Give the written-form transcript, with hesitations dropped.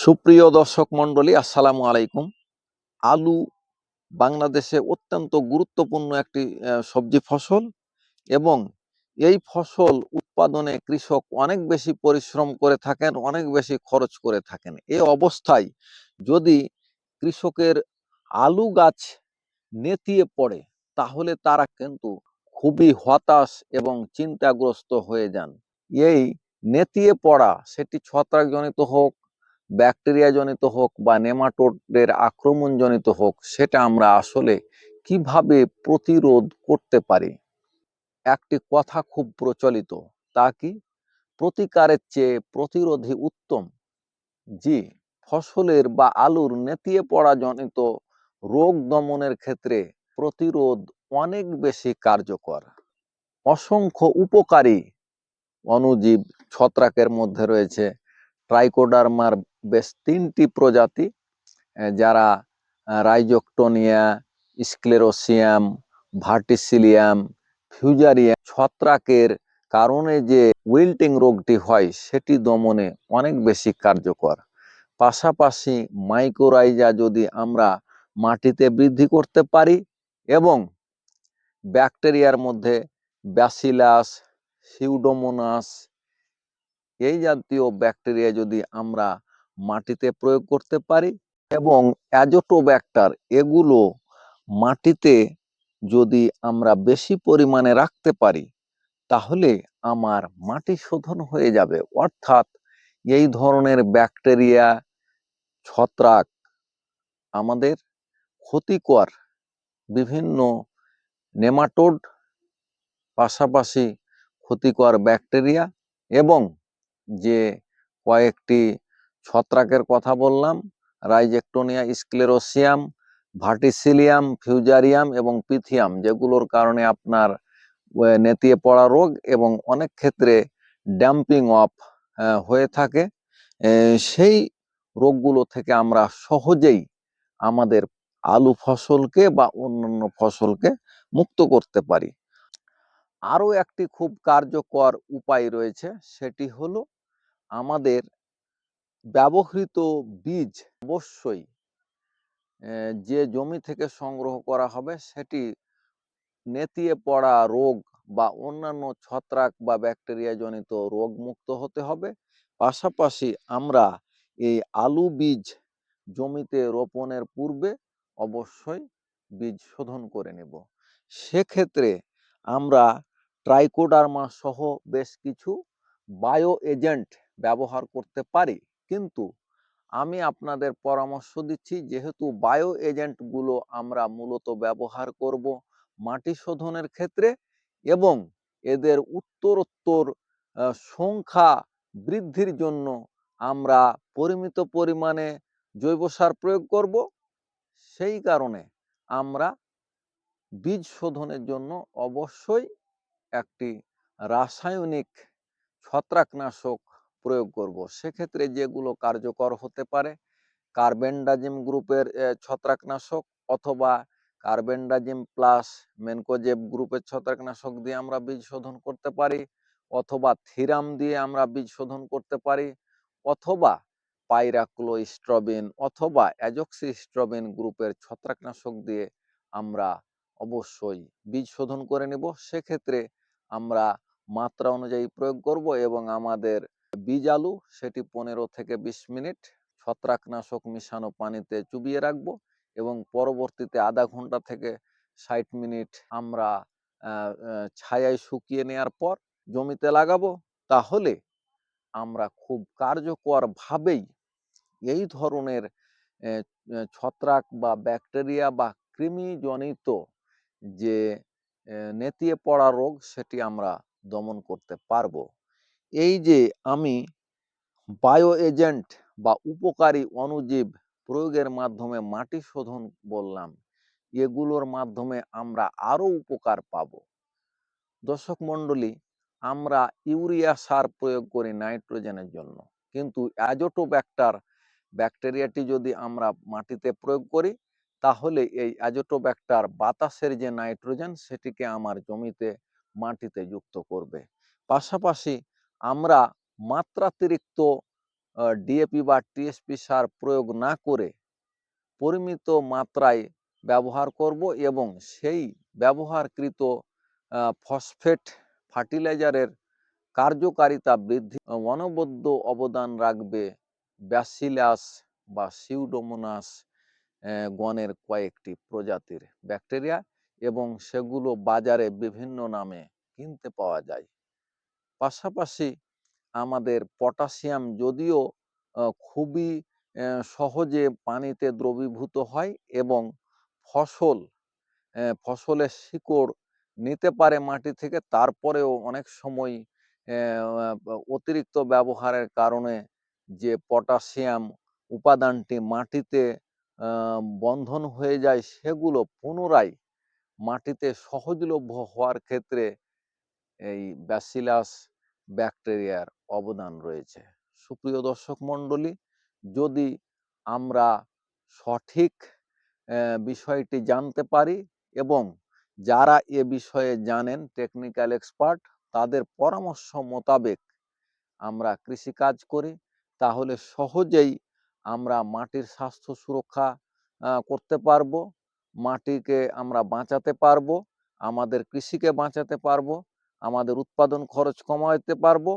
সুপ্রিয় দর্শক মণ্ডলী, আসসালামু আলাইকুম। আলু বাংলাদেশে অত্যন্ত গুরুত্বপূর্ণ একটি সবজি ফসল এবং এই ফসল উৎপাদনে কৃষক অনেক বেশি পরিশ্রম করে থাকেন, অনেক বেশি খরচ করে থাকেন। এই অবস্থায় যদি কৃষকের আলু গাছ নেতিয়ে পড়ে তাহলে তারা কিন্তু খুবই হতাশ এবং চিন্তাগ্রস্ত হয়ে যান। এই নেতিয়ে পড়া সেটি ছত্রাকজনিত হোক, ব্যাকটেরিয়া জনিত হোক বা নেমাটোডের আক্রমণ জনিত হোক, সেটা আমরা আসলে কিভাবে প্রতিরোধ করতে পারি। একটি কথা খুব প্রচলিত, তা কি প্রতিকারের চেয়ে প্রতিরোধী উত্তম। জি, ফসলের বা আলুর নেতিয়ে পড়া জনিত রোগ দমনের ক্ষেত্রে প্রতিরোধ অনেক বেশি কার্যকর। অসংখ্য উপকারী অণুজীব ছত্রাকের মধ্যে রয়েছে ট্রাইকোডার্মার বেশ ৩টি প্রজাতি, যারা রাইজোক্টোনিয়া, স্ক্লেরোসিয়াম, ভার্টিসিলিয়াম, ফিউজারিয়াম। ছত্রাকের কারণে যে উইল্টিং রোগটি হয় সেটি দমনে অনেক বেশি কার্যকর। পাশাপাশি মাইকোরাইজা যদি আমরা মাটিতে বৃদ্ধি করতে পারি এবং ব্যাকটেরিয়ার মধ্যে ব্যাসিলাস, সিউডোমোনাস এই জাতীয় ব্যাকটেরিয়া যদি আমরা মাটিতে প্রয়োগ করতে পারি এবং অ্যাজোটোব্যাক্টার এগুলো মাটিতে যদি আমরা বেশি পরিমাণে রাখতে পারি তাহলে আমার মাটি শোধন হয়ে যাবে। অর্থাৎ এই ধরনের ব্যাকটেরিয়া, ছত্রাক আমাদের ক্ষতিকর বিভিন্ন নেমাটোড, পাশাপাশি ক্ষতিকর ব্যাকটেরিয়া এবং যে কয়েকটি ছত্রাকের কথা বললাম, রাইজেক্টোনিয়া, স্ক্লেরোসিয়াম, ভার্টিসিলিয়াম, ফিউজারিয়াম এবং পিথিয়াম, যেগুলোর কারণে আপনার নেতিয়ে পড়া রোগ এবং অনেক ক্ষেত্রে ড্যাম্পিং অফ হয়ে থাকে, সেই রোগগুলো থেকে আমরা সহজেই আমাদের আলু ফসলকে বা অন্যান্য ফসলকে মুক্ত করতে পারি। আরও একটি খুব কার্যকর উপায় রয়েছে, সেটি হলো আমাদের ব্যবহৃত বীজ অবশ্যই যে জমি থেকে সংগ্রহ করা হবে সেটি নেতিয়ে পড়া রোগ বা অন্যান্য ছত্রাক বা ব্যাকটেরিয়া জনিত রোগ মুক্ত হতে হবে। পাশাপাশি আমরা এই আলু বীজ জমিতে রোপণের পূর্বে অবশ্যই বীজ শোধন করে নেব। সেক্ষেত্রে আমরা ট্রাইকোডার্মা সহ বেশ কিছু বায়ো এজেন্ট ব্যবহার করতে পারি, কিন্তু আমি আপনাদের পরামর্শ দিচ্ছি, যেহেতু বায়ো এজেন্টগুলো আমরা মূলত ব্যবহার করব মাটি শোধনের ক্ষেত্রে এবং এদের উত্তরোত্তর সংখ্যা বৃদ্ধির জন্য আমরা পরিমিত পরিমাণে জৈব সার প্রয়োগ করব, সেই কারণে আমরা বীজ শোধনের জন্য অবশ্যই একটি রাসায়নিক ছত্রাকনাশক প্রয়োগ করব। সেক্ষেত্রে যেগুলো কার্যকর হতে পারে কার্বেন্ডাজিম গ্রুপের ছত্রাকনাশক অথবা কার্বেন্ডাজিম প্লাস মেনকোজেব গ্রুপের ছত্রাকনাশক দিয়ে আমরা বীজ শোধন করতে পারি, অথবা থিরাম দিয়ে আমরা বীজ শোধন করতে পারি, অথবা পাইরাক্লোস্ট্রবিন অথবা অ্যাজোক্সিস্ট্রবিন গ্রুপের ছত্রাকনাশক দিয়ে আমরা অবশ্যই বীজ শোধন করে নেব। সেক্ষেত্রে আমরা মাত্রা অনুযায়ী প্রয়োগ করব এবং আমাদের বীজ আলু সেটি 15 থেকে 20 মিনিট ছত্রাকনাশক মিশানো পানিতে চুবিয়ে রাখবো এবং পরবর্তীতে আধা ঘন্টা থেকে 60 মিনিট আমরা ছায়ায় শুকিয়ে নেওয়ার পর জমিতে লাগাবো। তাহলে আমরা খুব কার্যকরভাবেই এই ধরনের ছত্রাক বা ব্যাকটেরিয়া বা কৃমিজনিত যে নেতিয়ে পড়া রোগ সেটি আমরা দমন করতে পারবো। এই যে আমি বায়ো এজেন্ট বা উপকারী অণুজীব প্রয়োগের মাধ্যমে মাটি শোধন বললাম, এগুলোর মাধ্যমে আমরা আরো উপকার পাব। দর্শক মণ্ডলী, আমরা ইউরিয়া সার প্রয়োগ করি নাইট্রোজেনের জন্য, কিন্তু অ্যাজোটোব্যাক্টার ব্যাকটেরিয়াটি যদি আমরা মাটিতে প্রয়োগ করি তাহলে এই অ্যাজোটোব্যাক্টার বাতাসের যে নাইট্রোজেন সেটিকে আমার জমিতে মাটিতে যুক্ত করবে। পাশাপাশি আমরা মাত্রাতিরিক্ত ডিএপি বা টিএসপি সার প্রয়োগ না করে পরিমিত মাত্রায় ব্যবহার করব এবং সেই ব্যবহারকৃত ফসফেট ফার্টিলাইজারের কার্যকারিতা বৃদ্ধি অনবদ্য অবদান রাখবে ব্যাসিলাস বা সিউডোমোনাস গণের কয়েকটি প্রজাতির ব্যাকটেরিয়া, এবং সেগুলো বাজারে বিভিন্ন নামে কিনতে পাওয়া যায়। পাশাপাশি আমাদের পটাশিয়াম যদিও খুবই সহজে পানিতে দ্রবীভূত হয় এবং ফসলের শিকড় নিতে পারে মাটি থেকে, তারপরেও অনেক সময় অতিরিক্ত ব্যবহারের কারণে যে পটাশিয়াম উপাদানটি মাটিতে বন্ধন হয়ে যায়, সেগুলো পুনরায় মাটিতে সহজলভ্য হওয়ার ক্ষেত্রে এই ব্যাসিলাস ব্যাকটেরিয়ার অবদান রয়েছে। সুপ্রিয় দর্শক মণ্ডলী, যদি আমরা সঠিক বিষয়টি জানতে পারি এবং যারা এ বিষয়ে জানেন, টেকনিক্যাল এক্সপার্ট, তাদের পরামর্শ মোতাবেক আমরা কৃষিকাজ করি, তাহলে সহজেই আমরা মাটির স্বাস্থ্য সুরক্ষা করতে পারবো, মাটিকে আমরা বাঁচাতে পারবো, আমাদের কৃষিকে বাঁচাতে পারবো, আমাদের উৎপাদন খরচ কমাতে পারবো